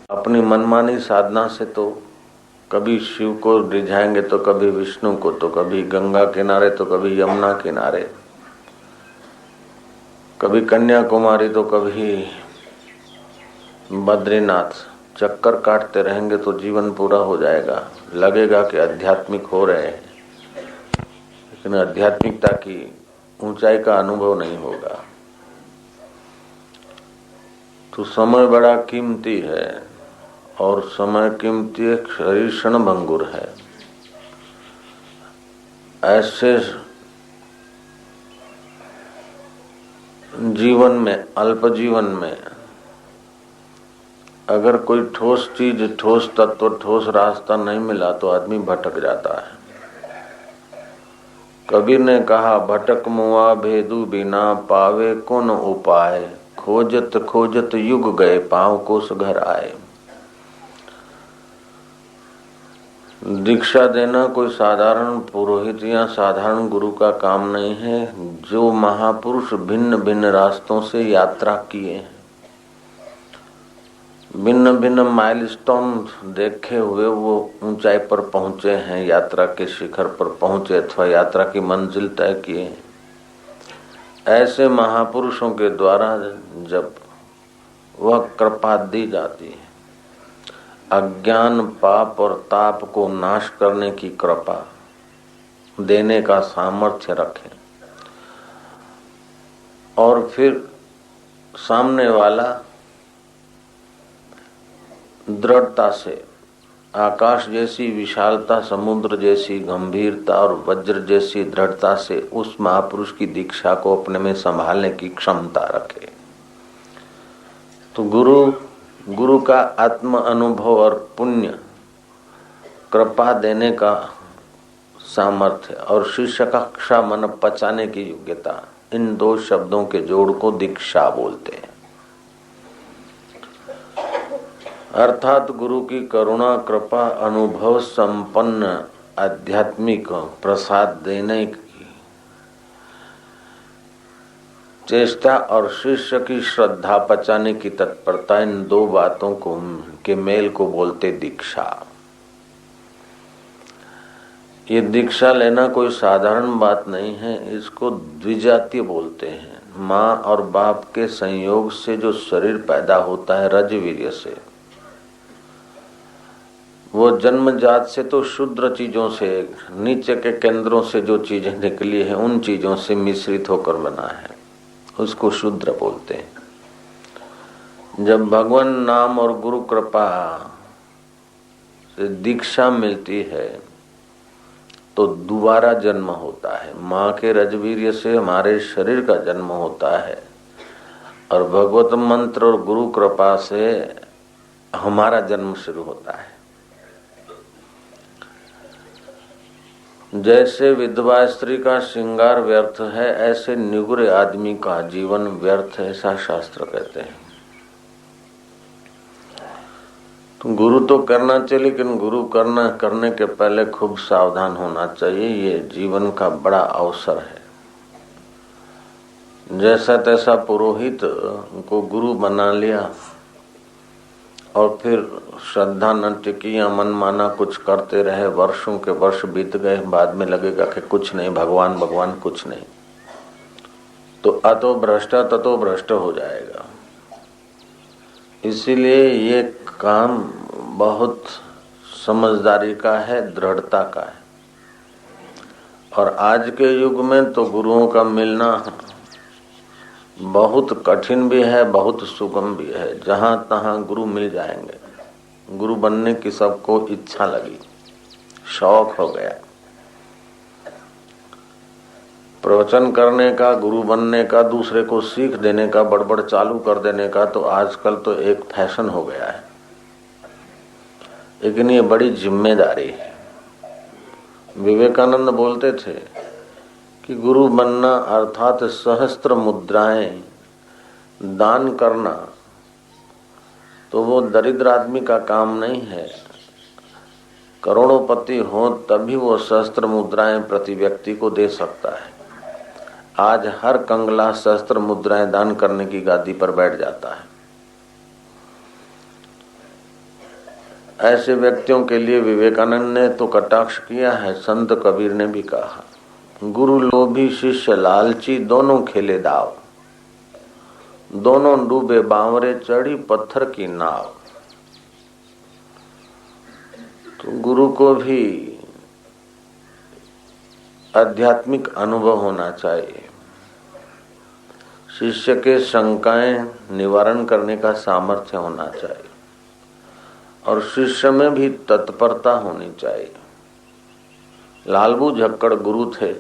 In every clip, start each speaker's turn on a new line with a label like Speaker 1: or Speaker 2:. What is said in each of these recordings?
Speaker 1: अपनी मनमानी साधना से तो कभी शिव को रिझाएंगे तो कभी विष्णु को, तो कभी गंगा किनारे तो कभी यमुना किनारे, कभी कन्याकुमारी तो कभी बद्रीनाथ। चक्कर काटते रहेंगे तो जीवन पूरा हो जाएगा। लगेगा कि आध्यात्मिक हो रहे हैं, लेकिन आध्यात्मिकता की ऊंचाई का अनुभव नहीं होगा। तो समय बड़ा कीमती है और समय कीमती है, शरीर क्षणभंगुर है। ऐसे जीवन में, अल्प जीवन में अगर कोई ठोस चीज, ठोस तत्व, ठोस रास्ता नहीं मिला तो आदमी भटक जाता है। कबीर ने कहा, भटक मुआ भेदु बिना पावे कौन उपाय, खोजत खोजत युग गए पांव कोस घर आए। दीक्षा देना कोई साधारण पुरोहित या साधारण गुरु का काम नहीं है। जो महापुरुष भिन्न भिन्न रास्तों से यात्रा किए हैं, भिन्न भिन्न माइलस्टोन देखे हुए वो ऊंचाई पर पहुंचे हैं, यात्रा के शिखर पर पहुंचे अथवा यात्रा की मंजिल तय किए। ऐसे महापुरुषों के द्वारा जब वह कृपा दी जाती है, अज्ञान, पाप और ताप को नाश करने की कृपा देने का सामर्थ्य रखें, और फिर सामने वाला दृढ़ता से, आकाश जैसी विशालता, समुद्र जैसी गंभीरता और वज्र जैसी दृढ़ता से उस महापुरुष की दीक्षा को अपने में संभालने की क्षमता रखे। तो गुरु का आत्म अनुभव और पुण्य, कृपा देने का सामर्थ्य और शिष्य का कक्षा मन पचाने की योग्यता, इन दो शब्दों के जोड़ को दीक्षा बोलते हैं। अर्थात गुरु की करुणा, कृपा, अनुभव संपन्न आध्यात्मिक प्रसाद देने की चेष्टा और शिष्य की श्रद्धा पचाने की तत्परता, इन दो बातों को के मेल को बोलते दीक्षा। ये दीक्षा लेना कोई साधारण बात नहीं है, इसको द्विजातीय बोलते हैं। माँ और बाप के संयोग से जो शरीर पैदा होता है रजवीर्य से, वो जन्मजात से तो शुद्र चीजों से, नीचे के केंद्रों से जो चीजें निकली है उन चीजों से मिश्रित होकर बना है, उसको शूद्र बोलते हैं। जब भगवान नाम और गुरु कृपा से दीक्षा मिलती है तो दोबारा जन्म होता है। माँ के रजवीर्य से हमारे शरीर का जन्म होता है और भगवत मंत्र और गुरु कृपा से हमारा जन्म शुरू होता है। जैसे विधवा स्त्री का श्रृंगार व्यर्थ है, ऐसे निगुरे आदमी का जीवन व्यर्थ है, ऐसा शास्त्र कहते हैं। तो गुरु तो करना चाहिए, लेकिन गुरु करने के पहले खूब सावधान होना चाहिए। ये जीवन का बड़ा अवसर है। जैसा तैसा पुरोहित को गुरु बना लिया और फिर श्रद्धा न टिकी या मन माना कुछ करते रहे, वर्षों के वर्ष बीत गए, बाद में लगेगा कि कुछ नहीं, भगवान भगवान कुछ नहीं, तो अतो भ्रष्ट ततो भ्रष्ट हो जाएगा। इसीलिए ये काम बहुत समझदारी का है, दृढ़ता का है। और आज के युग में तो गुरुओं का मिलना बहुत कठिन भी है, बहुत सुगम भी है। जहां तहां गुरु मिल जाएंगे। गुरु बनने की सबको इच्छा लगी, शौक हो गया। प्रवचन करने का, गुरु बनने का, दूसरे को सीख देने का, बड़बड़ चालू कर देने का तो आजकल तो एक फैशन हो गया है। लेकिन ये बड़ी जिम्मेदारी है। विवेकानंद बोलते थे कि गुरु बनना अर्थात सहस्त्र मुद्राएं दान करना, तो वो दरिद्र आदमी का काम नहीं है। करोड़ोंपति हो तभी वो सहस्त्र मुद्राएं प्रति व्यक्ति को दे सकता है। आज हर कंगला सहस्त्र मुद्राएं दान करने की गादी पर बैठ जाता है। ऐसे व्यक्तियों के लिए विवेकानंद ने तो कटाक्ष किया है, संत कबीर ने भी कहा, गुरु लोभी शिष्य लालची दोनों खेले दाव, दोनों डूबे बावरे चढ़ी पत्थर की नाव। तो गुरु को भी आध्यात्मिक अनुभव होना चाहिए, शिष्य के शंकाएं निवारण करने का सामर्थ्य होना चाहिए और शिष्य में भी तत्परता होनी चाहिए। लालबू झक्कड़ गुरु थे,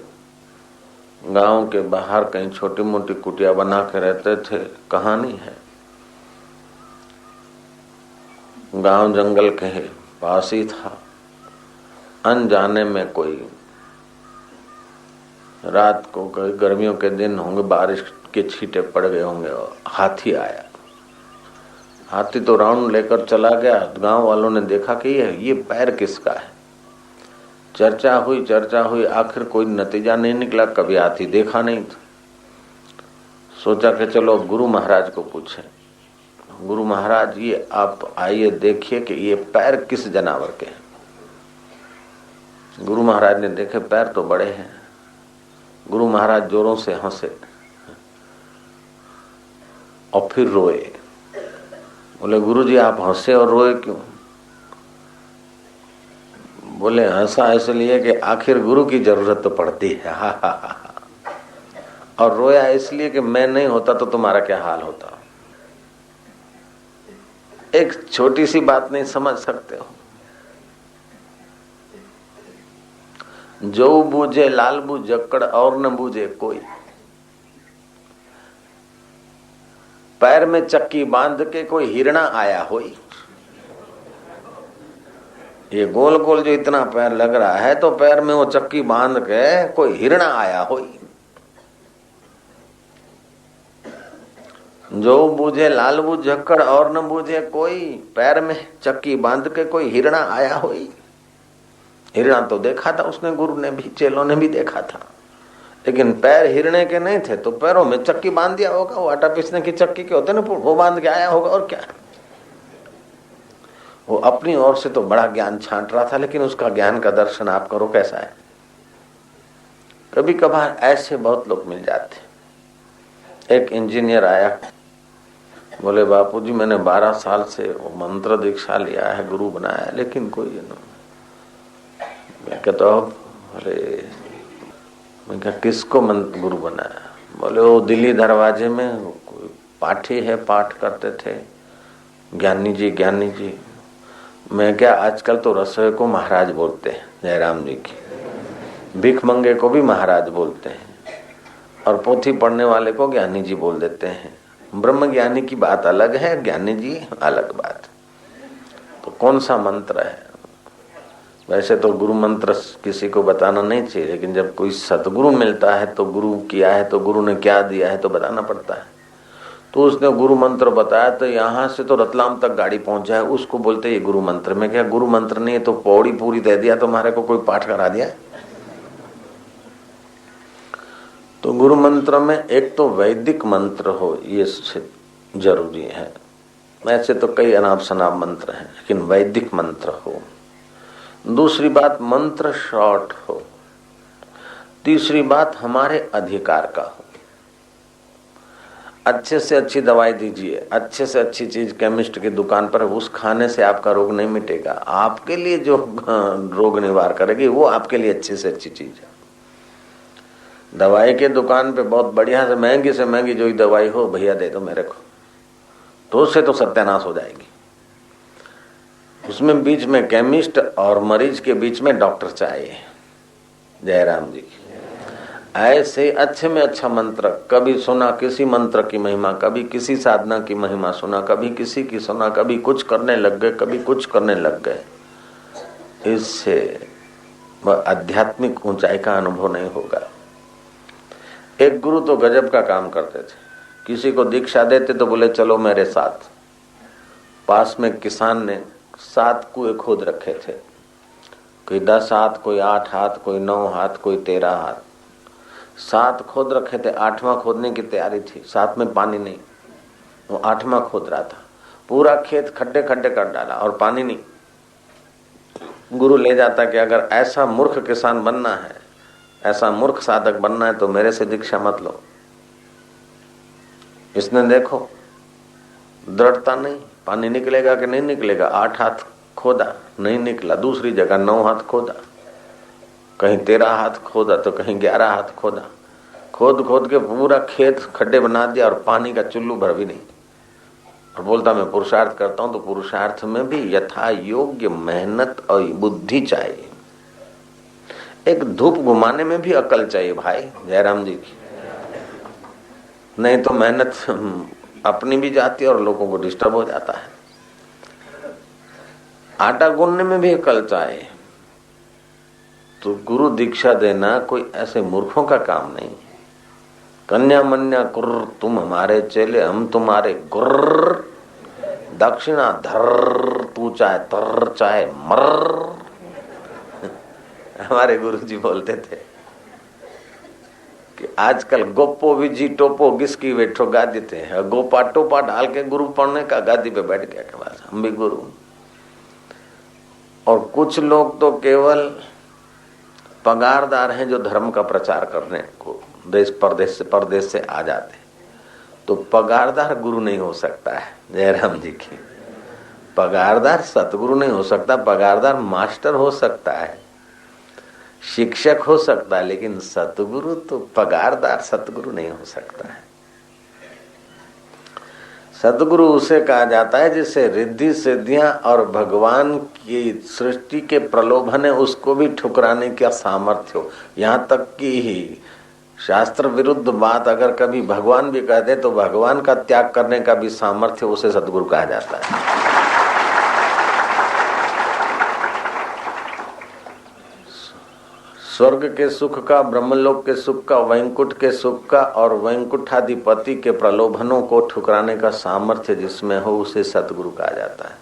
Speaker 1: गांव के बाहर कहीं छोटी मोटी कुटिया बना के रहते थे। कहानी है, गांव जंगल के पास ही था। अनजाने में कोई रात को, गर्मियों के दिन होंगे, बारिश के छींटे पड़ गए होंगे और हाथी आया। हाथी तो राउंड लेकर चला गया। गांव वालों ने देखा कि ये पैर किसका है। चर्चा हुई, आखिर कोई नतीजा नहीं निकला। कभी हाथी देखा नहीं था। सोचा कि चलो गुरु महाराज को पूछे, गुरु महाराज ये आप आइए देखिए कि ये पैर किस जानवर के हैं। गुरु महाराज ने देखे, पैर तो बड़े हैं। गुरु महाराज जोरों से हंसे और फिर रोए। बोले, गुरुजी आप हंसे और रोए क्यों? बोले, हंसा इसलिए कि आखिर गुरु की जरूरत तो पड़ती है। हा हा हा। और रोया इसलिए कि मैं नहीं होता तो तुम्हारा क्या हाल होता। एक छोटी सी बात नहीं समझ सकते हो। जो बूझे लाल बू जक्कड़ और न बूझे कोई, पैर में चक्की बांध के कोई हिरणा आया होई। ये गोल गोल जो इतना पैर लग रहा है, तो पैर में वो चक्की बांध के कोई हिरणा आया होई। जो बूझे लाल बू झक्कड़ और न बूझे कोई, पैर में चक्की बांध के कोई हिरणा आया होई। हिरणा तो देखा था उसने, गुरु ने भी, चेलों ने भी देखा था, लेकिन पैर हिरणे के नहीं थे तो पैरों में चक्की बांध दिया होगा। वो आटा पीसने की चक्की के होते ना, वो बांध के आया होगा। और क्या, वो अपनी ओर से तो बड़ा ज्ञान छांट रहा था, लेकिन उसका ज्ञान का दर्शन आप करो कैसा है। कभी कभार ऐसे बहुत लोग मिल जाते। एक इंजीनियर आया, बोले बापूजी मैंने 12 साल से वो मंत्र दीक्षा लिया है, गुरु बनाया है, लेकिन कोई मैं कहता हूँ, अरे मैं क्या किसको मंत्र गुरु बनाया? बोले वो दिल्ली दरवाजे में कोई पाठी है, पाठ करते थे, ज्ञानी जी। मैं क्या, आजकल तो रसोई को महाराज बोलते हैं, जयराम जी की, भीख मंगे को भी महाराज बोलते हैं, और पोथी पढ़ने वाले को ज्ञानी जी बोल देते हैं। ब्रह्म ज्ञानी की बात अलग है, ज्ञानी जी अलग बात। तो कौन सा मंत्र है? वैसे तो गुरु मंत्र किसी को बताना नहीं चाहिए, लेकिन जब कोई सतगुरु मिलता है तो गुरु किया है तो गुरु ने क्या दिया है तो बताना पड़ता है। तो उसने गुरु मंत्र बताया, तो यहाँ से तो रतलाम तक गाड़ी पहुंच जाए, उसको बोलते ये गुरु मंत्र। में क्या गुरु मंत्र नहीं है तो पौड़ी पूरी दे दिया, तुम्हारे को कोई पाठ करा दिया। तो गुरु मंत्र में एक तो वैदिक मंत्र हो, ये जरूरी है। ऐसे तो कई अनाप शनाप मंत्र हैं, लेकिन वैदिक मंत्र हो। दूसरी बात, मंत्र शॉर्ट हो। तीसरी बात, हमारे अधिकार का हो। अच्छे से अच्छी दवाई दीजिए, अच्छे से अच्छी चीज केमिस्ट की दुकान पर, उस खाने से आपका रोग नहीं मिटेगा। आपके लिए जो रोग निवार करेगी वो आपके लिए अच्छी से अच्छी चीज है। दवाई के दुकान पे बहुत बढ़िया से महंगी जो दवाई हो, भैया दे दो मेरे को, तो उससे तो सत्यानाश हो जाएगी। उसमें बीच में केमिस्ट और मरीज के बीच में डॉक्टर चाहिए। जयराम जी ऐसे अच्छे में अच्छा मंत्र। कभी सुना किसी मंत्र की महिमा, कभी किसी साधना की महिमा सुना, कभी किसी की सुना, कभी कुछ करने लग गए, कभी कुछ करने लग गए। इससे आध्यात्मिक ऊंचाई का अनुभव नहीं होगा। एक गुरु तो गजब का काम करते थे। किसी को दीक्षा देते तो बोले चलो मेरे साथ। पास में किसान ने 7 कुएं खोद रखे थे, कोई 10 हाथ, कोई 8 हाथ, कोई 9 हाथ, कोई 13 हाथ। 7 खोद रखे थे, 8वां खोदने की तैयारी थी। 7 में पानी नहीं, वो 8वां खोद रहा था। पूरा खेत खड्डे खड्डे कर डाला और पानी नहीं। गुरु ले जाता कि अगर ऐसा मूर्ख किसान बनना है, ऐसा मूर्ख साधक बनना है तो मेरे से दीक्षा मत लो। इसने देखो दृढ़ता नहीं, पानी निकलेगा कि नहीं निकलेगा, 8 हाथ खोदा नहीं निकला, दूसरी जगह 9 हाथ खोदा, कहीं 13 हाथ खोदा तो कहीं 11 हाथ खोदा, खोद खोद के पूरा खेत खड्डे बना दिया और पानी का चुल्लू भर भी नहीं। और बोलता मैं पुरुषार्थ करता हूं, तो पुरुषार्थ में भी यथा योग्य मेहनत और बुद्धि चाहिए। एक धूप घुमाने में भी अकल चाहिए भाई, जयराम जी की, नहीं तो मेहनत अपनी भी जाती है और लोगों को डिस्टर्ब हो जाता है। आटा गूंदने में भी अकल चाहिए। तो गुरु दीक्षा देना कोई ऐसे मूर्खों का काम नहीं। कन्या मन्या कुर्र, तुम हमारे चेले हम तुम्हारे गुर्र, दक्षिणा धर, तू चाहे तर चाहे मर। हमारे गुरुजी बोलते थे कि आजकल गोपो विजी टोपो किसकी बैठो गादी थे, गोपा टोपा डाल के गुरु पढ़ने का गादी पे बैठ गया के बाद हम भी गुरु। और कुछ लोग तो केवल पगारदार हैं जो धर्म का प्रचार करने को देश परदेश से आ जाते, तो पगारदार गुरु नहीं हो सकता है। जयराम जी की पगारदार सतगुरु नहीं हो सकता, पगारदार मास्टर हो सकता है, शिक्षक हो सकता है, लेकिन सतगुरु तो पगारदार सतगुरु नहीं हो सकता है। सतगुरु उसे कहा जाता है जिसे रिद्धि सिद्धियां और भगवान की सृष्टि के प्रलोभन है उसको भी ठुकराने का सामर्थ्य हो। यहाँ तक कि ही शास्त्र विरुद्ध बात अगर कभी भगवान भी कह दे तो भगवान का त्याग करने का भी सामर्थ्य उसे सतगुरु कहा जाता है। स्वर्ग के सुख का, ब्रह्मलोक के सुख का, वैंकुट के सुख का और वैंकुठाधिपति के प्रलोभनों को ठुकराने का सामर्थ्य जिसमें हो उसे सतगुरु कहा जाता है।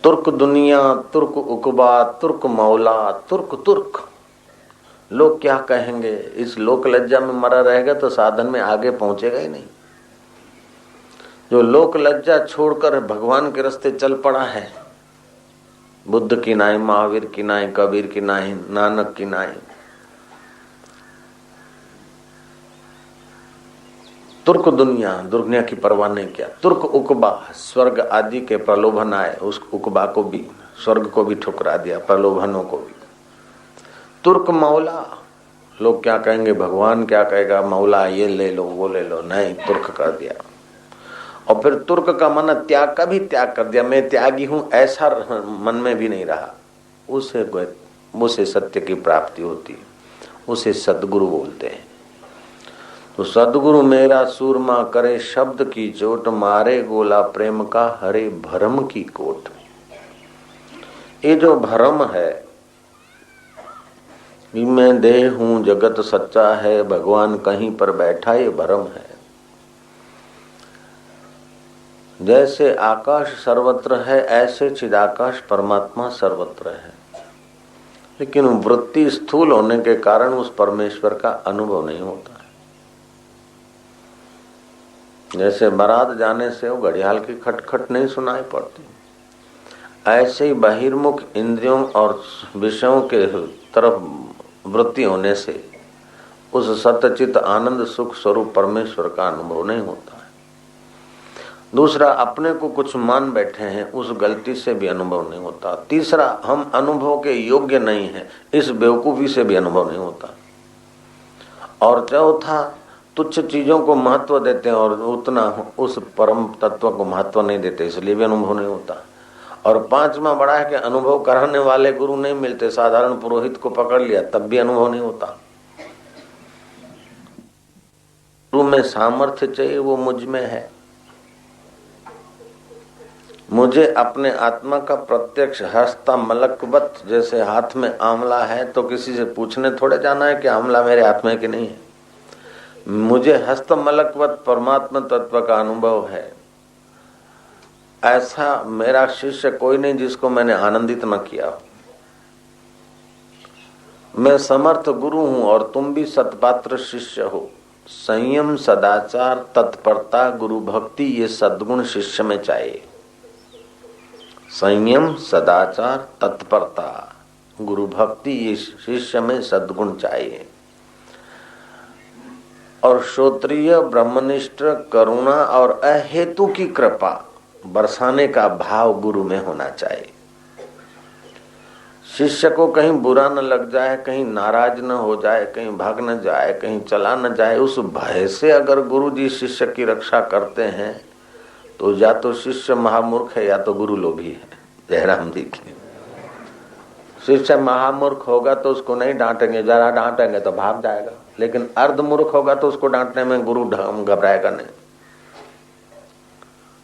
Speaker 1: तुर्क दुनिया, तुर्क उकबा, तुर्क मौला, तुर्क तुर्क, लोग क्या कहेंगे, इस लोक लज्जा में मरा रहेगा तो साधन में आगे पहुंचेगा ही नहीं। जो लोक लज्जा छोड़कर भगवान के रास्ते चल पड़ा है, बुद्ध की नाई, महावीर की नाई, कबीर की नाई, नानक की नाई, तुर्क दुनिया की परवाह नहीं किया। तुर्क उकबा, स्वर्ग आदि के प्रलोभन आए, उस उकबा को भी, स्वर्ग को भी ठुकरा दिया, प्रलोभनों को भी। तुर्क मौला, लोग क्या कहेंगे, भगवान क्या कहेगा, मौला ये ले लो वो ले लो, नहीं, तुर्क कर दिया। और फिर तुर्क का मन त्याग का भी त्याग कर दिया, मैं त्यागी हूं ऐसा मन में भी नहीं रहा, उसे सत्य की प्राप्ति होती है, उसे सद्गुरु बोलते हैं। तो सद्गुरु मेरा सूरमा करे शब्द की चोट, मारे गोला प्रेम का हरे भरम की कोट। ये जो भरम है कि मैं देह हूं, जगत सच्चा है, भगवान कहीं पर बैठा, ये भरम है। जैसे आकाश सर्वत्र है ऐसे चिदाकाश परमात्मा सर्वत्र है, लेकिन वृत्ति स्थूल होने के कारण उस परमेश्वर का अनुभव नहीं होता है। जैसे बारात जाने से वो घड़ियाल की खटखट नहीं सुनाई पड़ती, ऐसे ही बहिर्मुख इंद्रियों और विषयों के तरफ वृत्ति होने से उस सत्यचित आनंद सुख स्वरूप परमेश्वर का अनुभव नहीं होता है। दूसरा, अपने को कुछ मान बैठे हैं, उस गलती से भी अनुभव नहीं होता। तीसरा, हम अनुभव के योग्य नहीं हैं, इस बेवकूफी से भी अनुभव नहीं होता। और चौथा, तुच्छ चीजों को महत्व देते हैं और उतना उस परम तत्व को महत्व नहीं देते, इसलिए भी अनुभव नहीं होता। और पांचवा बड़ा है कि अनुभव कराने वाले गुरु नहीं मिलते, साधारण पुरोहित को पकड़ लिया तब भी अनुभव नहीं होता। गुरु में सामर्थ्य चाहिए, वो मुझ में है। मुझे अपने आत्मा का प्रत्यक्ष हस्ता मलकवत, जैसे हाथ में आंवला है तो किसी से पूछने थोड़े जाना है कि आंवला मेरे हाथ में कि नहीं है। मुझे हस्त मलकवत परमात्मा तत्व का अनुभव है। ऐसा मेरा शिष्य कोई नहीं जिसको मैंने आनंदित न किया हो। मैं समर्थ गुरु हूं और तुम भी सतपात्र शिष्य हो। संयम, सदाचार, तत्परता, गुरु भक्ति, ये सद्गुण शिष्य में चाहिए। संयम, सदाचार, तत्परता, गुरु भक्ति, ये शिष्य में सद्गुण चाहिए। और श्रोत्रिय, ब्रह्मनिष्ठ, करुणा और अहेतु की कृपा बरसाने का भाव गुरु में होना चाहिए। शिष्य को कहीं बुरा न लग जाए, कहीं नाराज न हो जाए, कहीं भाग न जाए, कहीं चला न जाए, उस भय से अगर गुरु जी शिष्य की रक्षा करते हैं तो या तो शिष्य महामूर्ख है या तो गुरु लोभी है। जयराम जी की शिष्य महामूर्ख होगा तो उसको नहीं डांटेंगे, जरा डांटेंगे तो भाग जाएगा, लेकिन अर्धमूर्ख होगा तो उसको डांटने में गुरु घबराएगा नहीं।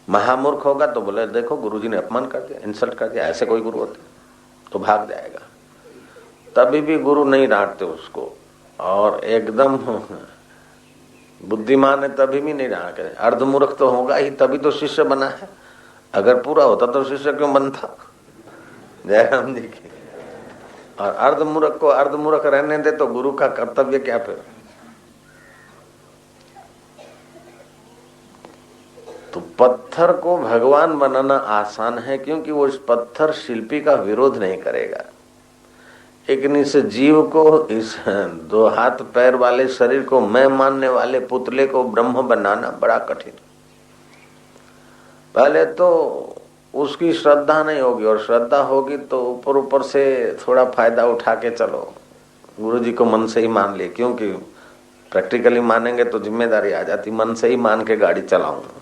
Speaker 1: महामूर्ख होगा तो बोले देखो गुरुजी ने अपमान कर दिया, इंसल्ट कर दिया, ऐसे कोई गुरु होते तो भाग जाएगा। तभी भी गुरु नहीं डांटते उसको, और एकदम बुद्धिमान है तभी भी नहीं डांटते। अर्धमूर्ख तो होगा ही, तभी तो शिष्य बना है, अगर पूरा होता तो शिष्य क्यों बनता। जयराम जी की। और अर्धमूर्ख को अर्धमूर्ख रहने दे तो गुरु का कर्तव्य क्या फिर। तो पत्थर को भगवान बनाना आसान है, क्योंकि वो इस पत्थर शिल्पी का विरोध नहीं करेगा। लेकिन इस जीव को, इस 2 हाथ पैर वाले शरीर को मैं मानने वाले पुतले को ब्रह्म बनाना बड़ा कठिन। पहले तो उसकी श्रद्धा नहीं होगी, और श्रद्धा होगी तो ऊपर ऊपर से थोड़ा फायदा उठा के चलो, गुरु जी को मन से ही मान लिए, क्योंकि प्रैक्टिकली मानेंगे तो जिम्मेदारी आ जाती। मन से ही मान के गाड़ी चलाऊंगा,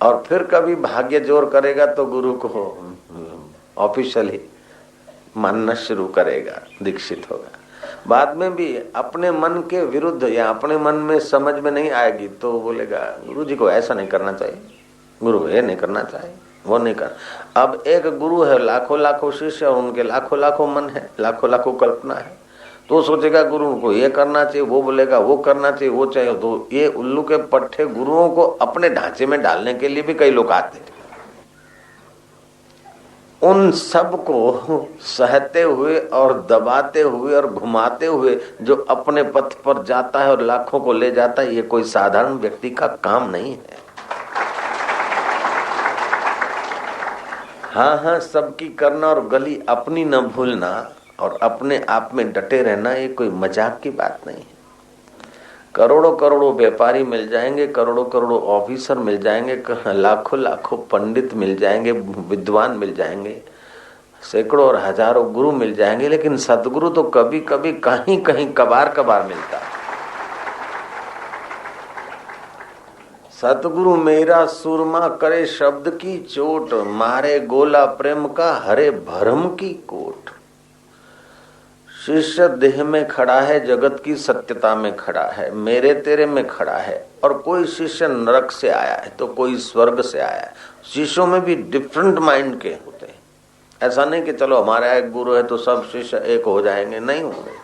Speaker 1: और फिर कभी भाग्य जोर करेगा तो गुरु को ऑफिशियली मानना शुरू करेगा, दीक्षित होगा। बाद में भी अपने मन के विरुद्ध या अपने मन में समझ में नहीं आएगी तो बोलेगा गुरु जी को ऐसा नहीं करना चाहिए, गुरु को ये नहीं करना चाहिए, वो नहीं कर। अब एक गुरु है, लाखों लाखों शिष्य, उनके लाखों लाखों मन है, लाखों लाखों कल्पना है, तो सोचेगा गुरु को ये करना चाहिए, वो बोलेगा वो करना चाहिए, वो चाहिए। तो ये उल्लू के पट्टे गुरुओं को अपने ढांचे में डालने के लिए भी कई लोग आते हैं। उन सब को सहते हुए और दबाते हुए और घुमाते हुए जो अपने पथ पर जाता है और लाखों को ले जाता है, ये कोई साधारण व्यक्ति का काम नहीं है। हाँ, सबकी करना और गली अपनी न भूलना और अपने आप में डटे रहना, ये कोई मजाक की बात नहीं है। करोड़ों करोड़ों व्यापारी मिल जाएंगे, करोड़ों करोड़ों ऑफिसर मिल जाएंगे, लाखों लाखों पंडित मिल जाएंगे, विद्वान मिल जाएंगे, सैकड़ों और हजारों गुरु मिल जाएंगे, लेकिन सतगुरु तो कभी कभी कहीं कहीं कबार कबार मिलता है। सतगुरु मेरा सुरमा करे शब्द की चोट, मारे गोला प्रेम का हरे भरम की कोट। शिष्य देह में खड़ा है, जगत की सत्यता में खड़ा है, मेरे तेरे में खड़ा है। और कोई शिष्य नरक से आया है तो कोई स्वर्ग से आया है। शिष्यों में भी डिफरेंट माइंड के होते हैं। ऐसा नहीं कि चलो हमारा एक गुरु है तो सब शिष्य एक हो जाएंगे, नहीं होंगे।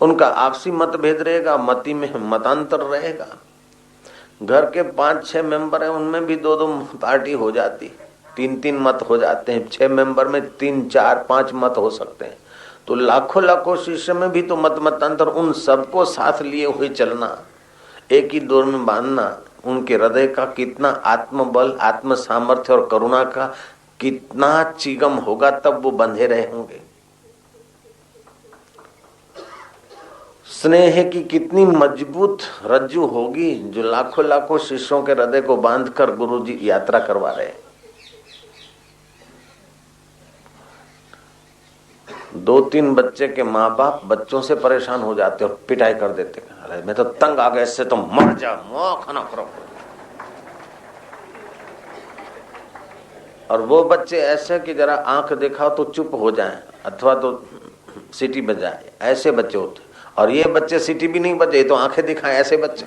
Speaker 1: उनका आपसी मतभेद रहेगा, मति में मतांतर रहेगा। घर के 5-6 मेंबर हैं, उनमें भी 2-2 पार्टी हो जाती, 3-3 मत हो जाते हैं। 6 मेंबर में 3-4-5 मत हो सकते हैं। तो लाखों लाखों शिष्य में भी तो मतांतर, उन सबको साथ लिए हुए चलना, एक ही दौर में बांधना, उनके हृदय का कितना आत्मबल, आत्म सामर्थ्य और करुणा का कितना चिगम होगा, तब वो बंधे रहे होंगे। स्नेह की कितनी मजबूत रज्जू होगी जो लाखों लाखों शिष्यों के हृदय को बांधकर गुरुजी यात्रा करवा रहे हैं। 2-3 बच्चे के माँ बाप बच्चों से परेशान हो जाते और पिटाई कर देते, अरे मैं तो तंग आ गया इससे, तो मर जा, मौका ना करो। और वो बच्चे ऐसे कि जरा आंख दिखाओ तो चुप हो जाएं अथवा तो सीटी बजाए, ऐसे बच्चे होते। और ये बच्चे सीटी भी नहीं बजे तो आंखें दिखाएं, ऐसे बच्चे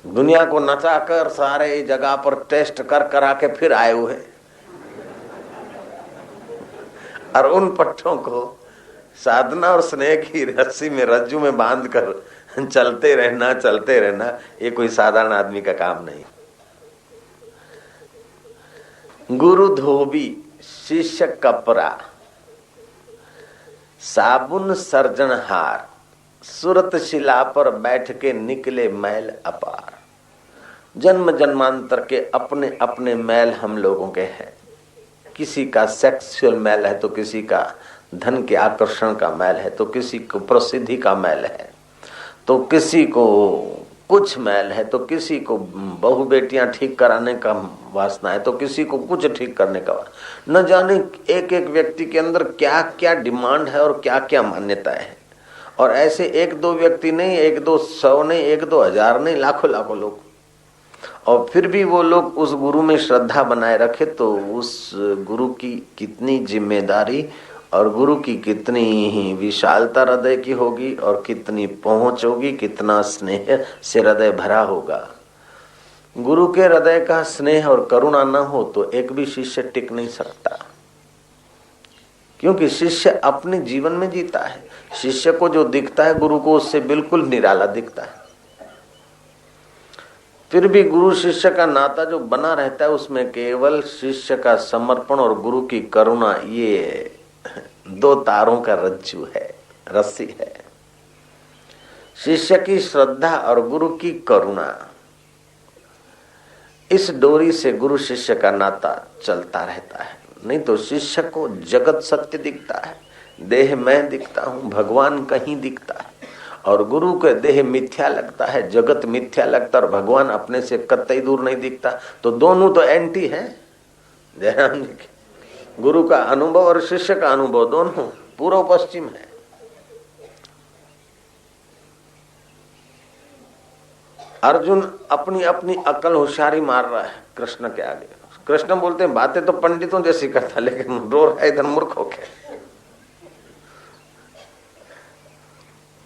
Speaker 1: दुनिया को नचाकर सारे जगह पर टेस्ट कर करा के फिर आए हुए। और उन पट्टों को साधना और स्नेह की रस्सी में, रज्जू में बांध कर चलते रहना, ये कोई साधारण आदमी का काम नहीं। गुरु धोबी, शिष्य कपरा, साबुन सर्जनहार, सूरत शिला पर बैठ के निकले मैल अपार। जन्म जन्मांतर के अपने अपने मैल हम लोगों के हैं। किसी का सेक्सुअल मैल है तो किसी का धन के आकर्षण का मैल है, तो किसी को प्रसिद्धि का मैल है, तो किसी को कुछ मैल है, तो किसी को बहु बेटियां ठीक कराने का वासना है, तो किसी को कुछ ठीक करने का। न जाने एक एक व्यक्ति के अंदर क्या क्या डिमांड है और क्या क्या मान्यताएं है। और ऐसे एक दो व्यक्ति नहीं, एक दो सौ नहीं, एक दो हजार नहीं, लाखों लाखों लोग। और फिर भी वो लोग उस गुरु में श्रद्धा बनाए रखे तो उस गुरु की कितनी जिम्मेदारी और गुरु की कितनी ही विशालता हृदय की होगी और कितनी पहुंच होगी, कितना स्नेह से हृदय भरा होगा। गुरु के हृदय का स्नेह और करुणा न हो तो एक भी शिष्य टिक नहीं सकता, क्योंकि शिष्य अपने जीवन में जीता है। शिष्य को जो दिखता है गुरु को उससे बिल्कुल निराला दिखता है। फिर भी गुरु शिष्य का नाता जो बना रहता है उसमें केवल शिष्य का समर्पण और गुरु की करुणा, ये दो तारों का रज्जू है, रस्सी है। शिष्य की श्रद्धा और गुरु की करुणा, इस डोरी से गुरु शिष्य का नाता चलता रहता है। नहीं तो शिष्य को जगत सत्य दिखता है, देह मैं दिखता हूं, भगवान कहीं दिखता है। और गुरु के देह मिथ्या लगता है, जगत मिथ्या लगता है और भगवान अपने से कतई दूर नहीं दिखता। तो दोनों तो एंटी है। जयराम जी के गुरु का अनुभव और शिष्य का अनुभव दोनों पूर्व पश्चिम है। अर्जुन अपनी अपनी अकल होशियारी मार रहा है कृष्ण के आगे। कृष्ण बोलते हैं बातें तो पंडितों जैसी करता, लेकिन रो रहा है इधर मूर्ख होके।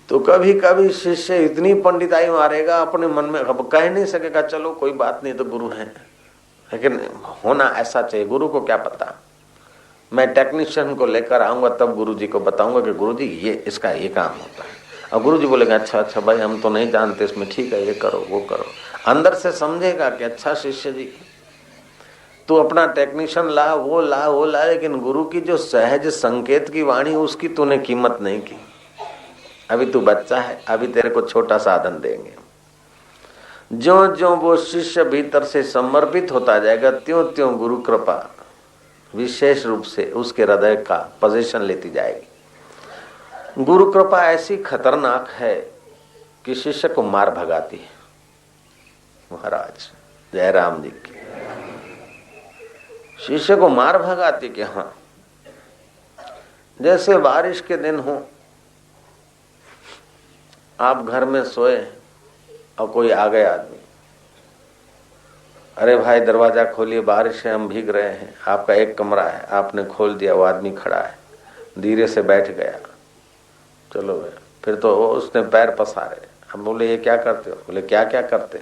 Speaker 1: तो कभी कभी शिष्य इतनी पंडिताई मारेगा अपने मन में, अब कह नहीं सकेगा चलो कोई बात नहीं तो गुरु है, लेकिन होना ऐसा चाहिए। गुरु को क्या पता, मैं टेक्नीशियन को लेकर आऊंगा तब गुरु जी को बताऊंगा कि गुरु जी ये इसका ये काम होता है। और गुरु जी बोलेगा अच्छा अच्छा भाई हम तो नहीं जानते इसमें, ठीक है ये करो वो करो। अंदर से समझेगा कि अच्छा शिष्य जी तू अपना टेक्नीशियन ला वो ला वो ला, लेकिन गुरु की जो सहज संकेत की वाणी उसकी तूने कीमत नहीं की। अभी तू बच्चा है, अभी तेरे को छोटा साधन देंगे। जो जो वो शिष्य भीतर से समर्पित होता जाएगा त्यों त्यों गुरु कृपा विशेष रूप से उसके हृदय का पोजीशन लेती जाएगी। गुरु कृपा ऐसी खतरनाक है कि शिष्य को मार भगाती है। महाराज जयराम जी की शिष्य को मार भगाती कि हाँ, जैसे बारिश के दिन हो, आप घर में सोए और कोई आ गया आदमी, अरे भाई दरवाजा खोलिए बारिश है हम भीग रहे हैं। आपका एक कमरा है, आपने खोल दिया, वो आदमी खड़ा है, धीरे से बैठ गया, चलो भाई। फिर तो उसने पैर पसारे। हम बोले ये क्या करते हो? बोले क्या क्या करते?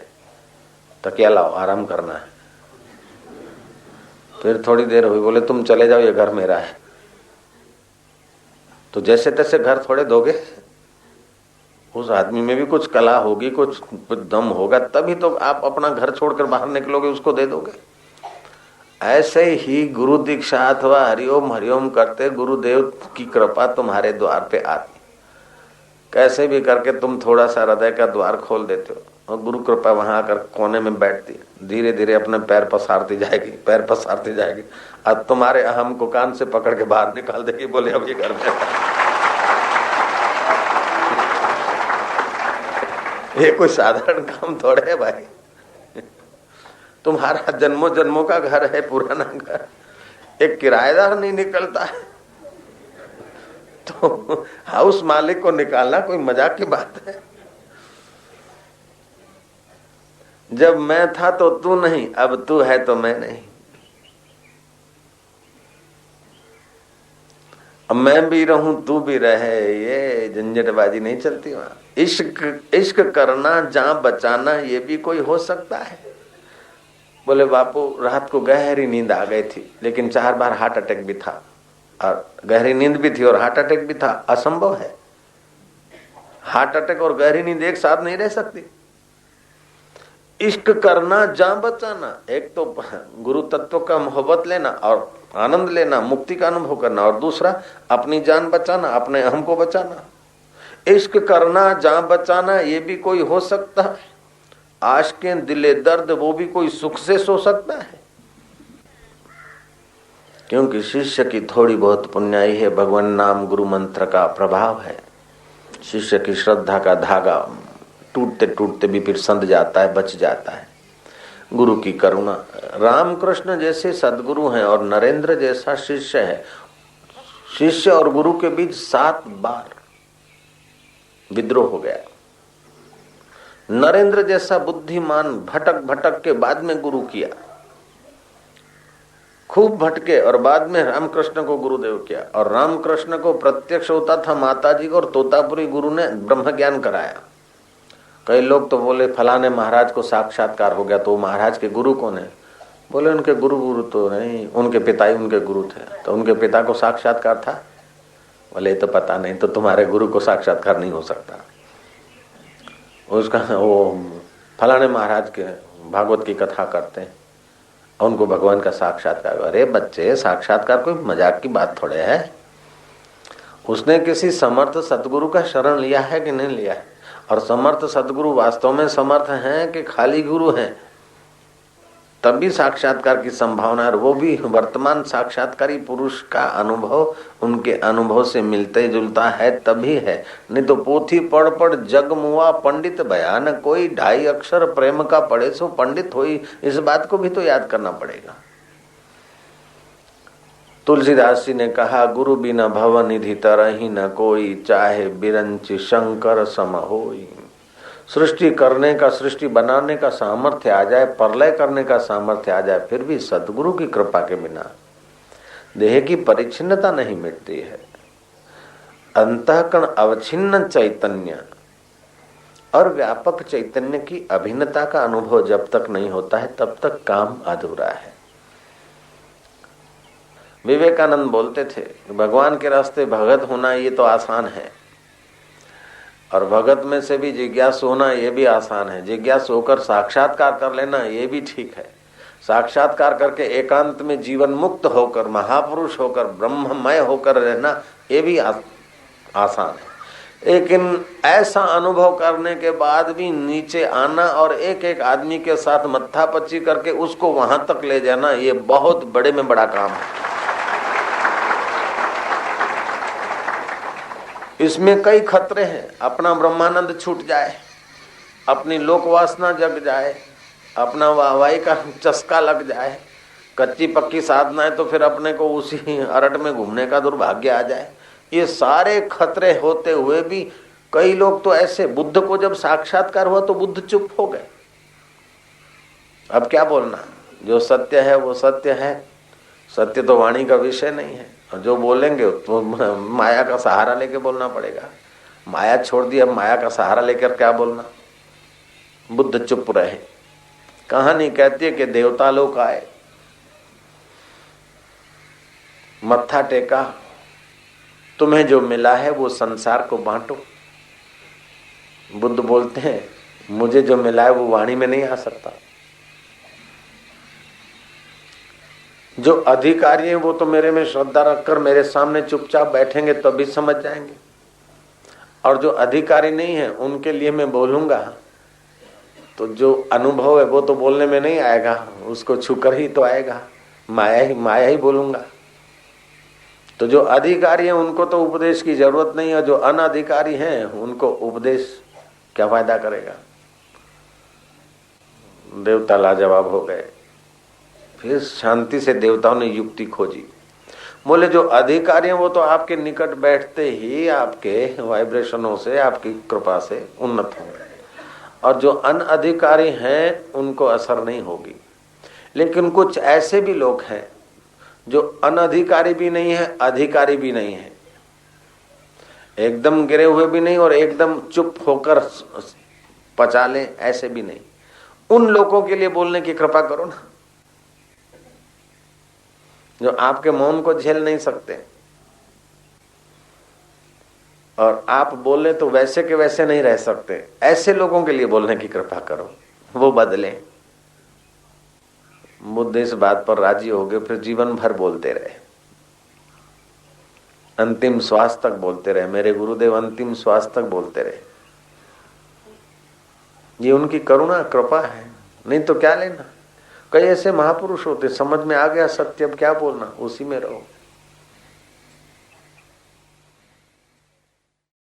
Speaker 1: तकिया लाओ आराम करना है। फिर थोड़ी देर हुई, बोले तुम चले जाओ ये घर मेरा है। तो जैसे तैसे घर थोड़े दोगे, उस आदमी में भी कुछ कला होगी, कुछ दम होगा, तभी तो आप अपना घर छोड़कर बाहर निकलोगे, उसको दे दोगे। ऐसे ही गुरु दीक्षा अथवा हरिओम हरिओम करते गुरुदेव की कृपा तुम्हारे द्वार पे आती। कैसे भी करके तुम थोड़ा सा हृदय का द्वार खोल देते हो और गुरु कृपा वहां आकर कोने में बैठती है, धीरे धीरे अपने पैर पसारती जाएगी, पैर पसारती जाएगी। अब तुम्हारे अहम को कान से पकड़ के बाहर निकाल देगी, बोले अब ये घर में। ये कोई साधारण काम थोड़े है भाई। तुम्हारा जन्मों जन्मों का घर है, पुराना घर, एक किराएदार नहीं निकलता है तो हाउस मालिक को निकालना कोई मजाक की बात है। जब मैं था तो तू नहीं, अब तू है तो मैं नहीं। अब मैं भी रहूं तू भी रहे, ये झंझटबाजी नहीं चलती वहां। इश्क करना जहां बचाना, ये भी कोई हो सकता है। बोले बापू रात को गहरी नींद आ गई थी, लेकिन 4 बार हार्ट अटैक भी था, और गहरी नींद भी थी और हार्ट अटैक भी था। असंभव है, हार्ट अटैक और गहरी नींद एक साथ नहीं रह सकती। इश्क करना जान बचाना, एक तो गुरु तत्व का मोहब्बत लेना और आनंद लेना, मुक्ति का अनुभव करना, और दूसरा अपनी जान बचाना, अपने अहम को बचाना। इश्क करना जान बचाना, ये भी कोई हो सकता है। आशिक़े दिले दर्द वो भी कोई सुख से सो सकता है? क्योंकि शिष्य की थोड़ी बहुत पुण्याई है, भगवान नाम गुरु मंत्र का प्रभाव है। शिष्य की श्रद्धा का धागा टूटते टूटते भी फिर संध जाता है, बच जाता है। गुरु की करुणा, रामकृष्ण जैसे सदगुरु हैं और नरेंद्र जैसा शिष्य है। शिष्य और गुरु के बीच 7 बार विद्रोह हो गया। नरेंद्र जैसा बुद्धिमान भटक भटक के बाद में गुरु किया, खूब भटके और बाद में रामकृष्ण को गुरुदेव किया। और रामकृष्ण को प्रत्यक्ष होता था माताजी को, और तोतापुरी गुरु ने ब्रह्म ज्ञान कराया। कई लोग तो बोले फलाने महाराज को साक्षात्कार हो गया, तो महाराज के गुरु कौन है? बोले उनके गुरु तो नहीं, उनके पिता ही उनके गुरु थे। तो उनके पिता को साक्षात्कार था? बोले तो पता नहीं, तो तुम्हारे गुरु को साक्षात्कार नहीं हो सकता। उसका वो फलाने महाराज के भागवत की कथा करते हैं, उनको भगवान का साक्षात्कार। अरे बच्चे, साक्षात्कार कोई मजाक की बात थोड़े है। उसने किसी समर्थ सतगुरु का शरण लिया है कि नहीं लिया है? और समर्थ सतगुरु वास्तव में समर्थ हैं कि खाली गुरु हैं? तभी साक्षात्कार की संभावना है। और वो भी वर्तमान साक्षात्कारी पुरुष का अनुभव उनके अनुभव से मिलते जुलता है तभी है। नहीं तो पोथी पढ़ पढ़ जग मुआ पंडित बयान कोई, 2.5 अक्षर प्रेम का पढ़े सो पंडित होई। इस बात को भी तो याद करना पड़ेगा। तुलसीदास जी ने कहा, गुरु बिना भव निधि तरहि न कोई, चाहे बिरंच शंकर सम होई। सृष्टि करने का, सृष्टि बनाने का सामर्थ्य आ जाए, प्रलय करने का सामर्थ्य आ जाए, फिर भी सदगुरु की कृपा के बिना देह की परिच्छिन्नता नहीं मिटती है। अंतःकरण अवच्छिन्न चैतन्य और व्यापक चैतन्य की अभिन्नता का अनुभव जब तक नहीं होता है तब तक काम अधूरा है। विवेकानंद बोलते थे, भगवान के रास्ते भगत होना ये तो आसान है, और भगत में से भी जिज्ञासु होना ये भी आसान है। जिज्ञासु होकर साक्षात्कार कर लेना ये भी ठीक है। साक्षात्कार करके एकांत में जीवन मुक्त होकर, महापुरुष होकर, ब्रह्ममय होकर रहना ये भी आसान है। लेकिन ऐसा अनुभव करने के बाद भी नीचे आना और एक एक आदमी के साथ मत्थापच्ची करके उसको वहां तक ले जाना, ये बहुत बड़े में बड़ा काम है। इसमें कई खतरे हैं। अपना ब्रह्मानंद छूट जाए, अपनी लोक वासना जग जाए, अपना वाहवाही का चस्का लग जाए, कच्ची पक्की साधना है तो फिर अपने को उसी अरट में घूमने का दुर्भाग्य आ जाए। ये सारे खतरे होते हुए भी कई लोग तो ऐसे, बुद्ध को जब साक्षात्कार हुआ तो बुद्ध चुप हो गए। अब क्या बोलना, जो सत्य है वो सत्य है, सत्य तो वाणी का विषय नहीं है। और जो बोलेंगे तो माया का सहारा लेके बोलना पड़ेगा। माया छोड़ दी, अब माया का सहारा लेकर क्या बोलना। बुद्ध चुप रहे। कहानी कहती है कि देवता लोग आए, मत्था टेका, तुम्हें जो मिला है वो संसार को बांटो। बुद्ध बोलते हैं, मुझे जो मिला है वो वाणी में नहीं आ सकता। जो अधिकारी हैं वो तो मेरे में श्रद्धा रखकर मेरे सामने चुपचाप बैठेंगे तभी समझ जाएंगे, और जो अधिकारी नहीं है उनके लिए मैं बोलूंगा तो जो अनुभव है वो तो बोलने में नहीं आएगा, उसको छूकर ही तो आएगा, माया ही बोलूंगा। तो जो अधिकारी हैं उनको तो उपदेश की जरूरत नहीं है, जो अनधिकारी हैं उनको उपदेश क्या फायदा करेगा। देवता लाजवाब हो गए। फिर शांति से देवताओं ने युक्ति खोजी। बोले जो अधिकारी हैं वो तो आपके निकट बैठते ही आपके वाइब्रेशनों से, आपकी कृपा से उन्नत होंगे, और जो अनअधिकारी हैं उनको असर नहीं होगी। लेकिन कुछ ऐसे भी लोग हैं जो अनधिकारी भी नहीं है, अधिकारी भी नहीं है, एकदम गिरे हुए भी नहीं और एकदम चुप होकर पचा लें ऐसे भी नहीं। उन लोगों के लिए बोलने की कृपा करो ना, जो आपके मौन को झेल नहीं सकते और आप बोले तो वैसे के वैसे नहीं रह सकते। ऐसे लोगों के लिए बोलने की कृपा करो, वो बदले। बुद्ध इस बात पर राजी हो गए, फिर जीवन भर बोलते रहे, अंतिम श्वास तक बोलते रहे। मेरे गुरुदेव अंतिम श्वास तक बोलते रहे। ये उनकी करुणा कृपा है, नहीं तो क्या लेना। कई ऐसे महापुरुष होते, समझ में आ गया सत्य, अब क्या बोलना, उसी में रहो।